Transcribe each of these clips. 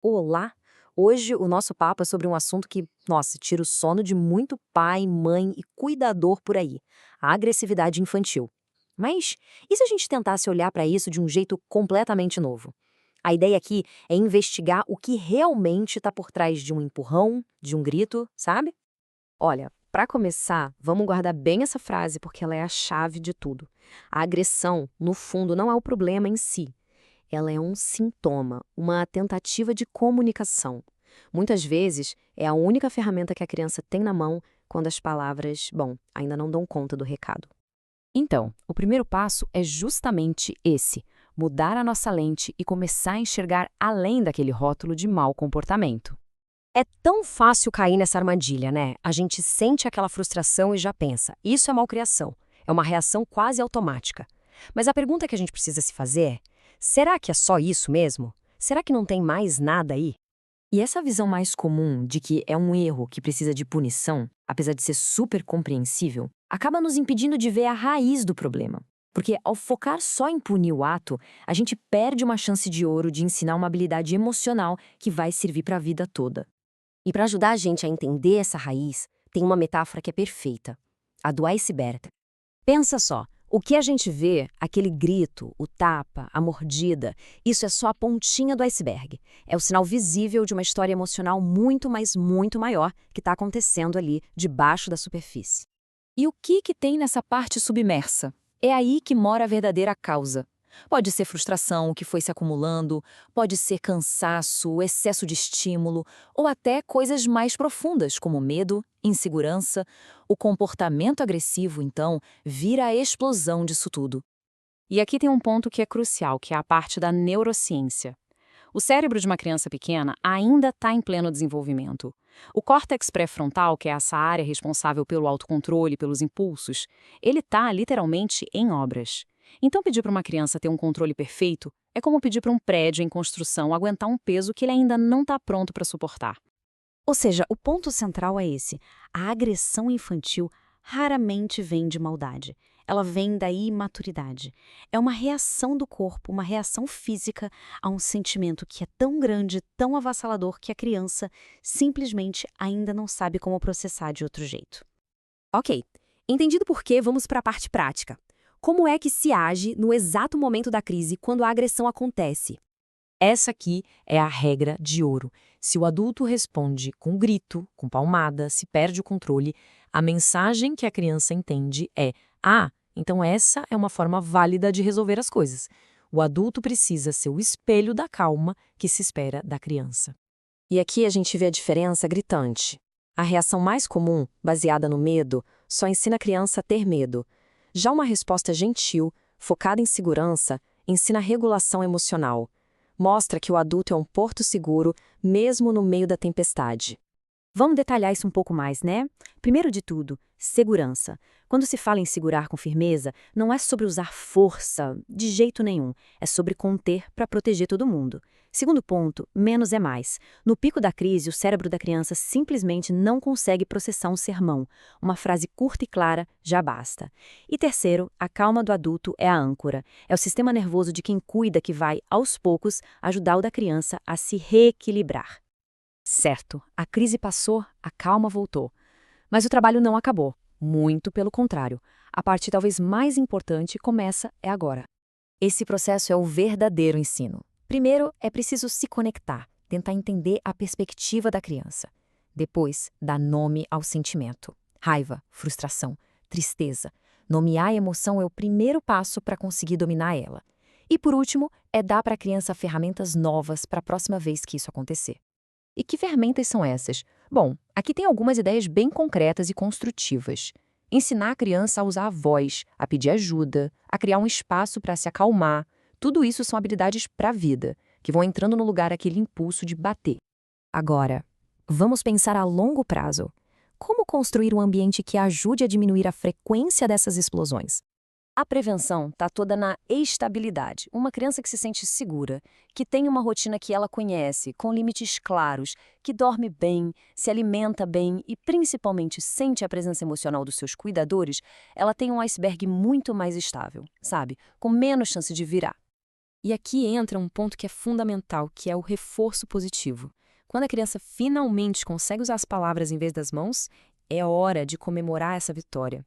Olá! Hoje o nosso papo é sobre um assunto que, nossa, tira o sono de muito pai, mãe e cuidador por aí: a agressividade infantil. Mas e se a gente tentasse olhar para isso de um jeito completamente novo? A ideia aqui é investigar o que realmente está por trás de um empurrão, de um grito, sabe? Olha, para começar, vamos guardar bem essa frase porque ela é a chave de tudo. A agressão, no fundo, não é o problema em si. Ela é um sintoma, uma tentativa de comunicação. Muitas vezes, é a única ferramenta que a criança tem na mão quando as palavras, bom, ainda não dão conta do recado. Então, o primeiro passo é justamente esse: mudar a nossa lente e começar a enxergar além daquele rótulo de mau comportamento. É tão fácil cair nessa armadilha, né? A gente sente aquela frustração e já pensa: isso é malcriação. É uma reação quase automática. Mas a pergunta que a gente precisa se fazer é: será que é só isso mesmo? Será que não tem mais nada aí? E essa visão mais comum de que é um erro que precisa de punição, apesar de ser super compreensível, acaba nos impedindo de ver a raiz do problema. Porque ao focar só em punir o ato, a gente perde uma chance de ouro de ensinar uma habilidade emocional que vai servir para a vida toda. E para ajudar a gente a entender essa raiz, tem uma metáfora que é perfeita: a do iceberg. Pensa só, o que a gente vê, aquele grito, o tapa, a mordida, isso é só a pontinha do iceberg. É o sinal visível de uma história emocional muito, mas muito maior que está acontecendo ali debaixo da superfície. E o que tem nessa parte submersa? É aí que mora a verdadeira causa. Pode ser frustração que foi se acumulando, pode ser cansaço, excesso de estímulo, ou até coisas mais profundas, como medo, insegurança. O comportamento agressivo, então, vira a explosão disso tudo. E aqui tem um ponto que é crucial, que é a parte da neurociência. O cérebro de uma criança pequena ainda está em pleno desenvolvimento. O córtex pré-frontal, que é essa área responsável pelo autocontrole, pelos impulsos, ele está literalmente em obras. Então, pedir para uma criança ter um controle perfeito é como pedir para um prédio em construção aguentar um peso que ele ainda não está pronto para suportar. Ou seja, o ponto central é esse: a agressão infantil raramente vem de maldade. Ela vem da imaturidade. É uma reação do corpo, uma reação física a um sentimento que é tão grande, tão avassalador, que a criança simplesmente ainda não sabe como processar de outro jeito. Ok, entendido por quê, vamos para a parte prática. Como é que se age no exato momento da crise quando a agressão acontece? Essa aqui é a regra de ouro. Se o adulto responde com grito, com palmada, se perde o controle, a mensagem que a criança entende é: ah, então essa é uma forma válida de resolver as coisas. O adulto precisa ser o espelho da calma que se espera da criança. E aqui a gente vê a diferença gritante. A reação mais comum, baseada no medo, só ensina a criança a ter medo. Já uma resposta gentil, focada em segurança, ensina regulação emocional. Mostra que o adulto é um porto seguro, mesmo no meio da tempestade. Vamos detalhar isso um pouco mais, né? Primeiro de tudo, segurança. Quando se fala em segurar com firmeza, não é sobre usar força, de jeito nenhum. É sobre conter para proteger todo mundo. Segundo ponto, menos é mais. No pico da crise, o cérebro da criança simplesmente não consegue processar um sermão. Uma frase curta e clara já basta. E terceiro, a calma do adulto é a âncora. É o sistema nervoso de quem cuida que vai, aos poucos, ajudar o da criança a se reequilibrar. Certo, a crise passou, a calma voltou. Mas o trabalho não acabou. Muito pelo contrário. A parte talvez mais importante começa é agora. Esse processo é o verdadeiro ensino. Primeiro, é preciso se conectar, tentar entender a perspectiva da criança. Depois, dar nome ao sentimento. Raiva, frustração, tristeza. Nomear a emoção é o primeiro passo para conseguir dominar ela. E por último, é dar para a criança ferramentas novas para a próxima vez que isso acontecer. E que ferramentas são essas? Bom, aqui tem algumas ideias bem concretas e construtivas. Ensinar a criança a usar a voz, a pedir ajuda, a criar um espaço para se acalmar. Tudo isso são habilidades para a vida, que vão entrando no lugar aquele impulso de bater. Agora, vamos pensar a longo prazo. Como construir um ambiente que ajude a diminuir a frequência dessas explosões? A prevenção está toda na estabilidade. Uma criança que se sente segura, que tem uma rotina que ela conhece, com limites claros, que dorme bem, se alimenta bem e principalmente sente a presença emocional dos seus cuidadores, ela tem um iceberg muito mais estável, sabe? Com menos chance de virar. E aqui entra um ponto que é fundamental, que é o reforço positivo. Quando a criança finalmente consegue usar as palavras em vez das mãos, é hora de comemorar essa vitória.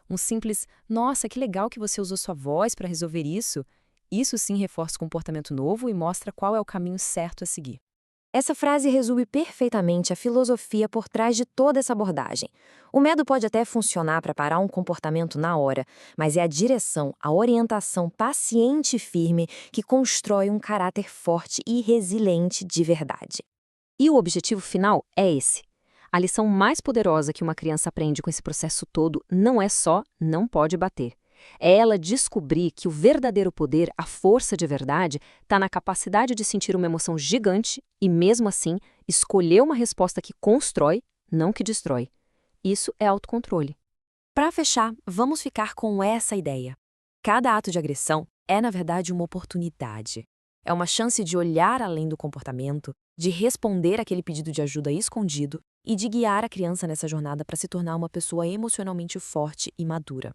Um simples, nossa, que legal que você usou sua voz para resolver isso. Isso sim reforça o comportamento novo e mostra qual é o caminho certo a seguir. Essa frase resume perfeitamente a filosofia por trás de toda essa abordagem. O medo pode até funcionar para parar um comportamento na hora, mas é a direção, a orientação paciente e firme que constrói um caráter forte e resiliente de verdade. E o objetivo final é esse. A lição mais poderosa que uma criança aprende com esse processo todo não é só não pode bater. É ela descobrir que o verdadeiro poder, a força de verdade, está na capacidade de sentir uma emoção gigante e, mesmo assim, escolher uma resposta que constrói, não que destrói. Isso é autocontrole. Para fechar, vamos ficar com essa ideia. Cada ato de agressão é, na verdade, uma oportunidade. É uma chance de olhar além do comportamento, de responder aquele pedido de ajuda escondido e de guiar a criança nessa jornada para se tornar uma pessoa emocionalmente forte e madura.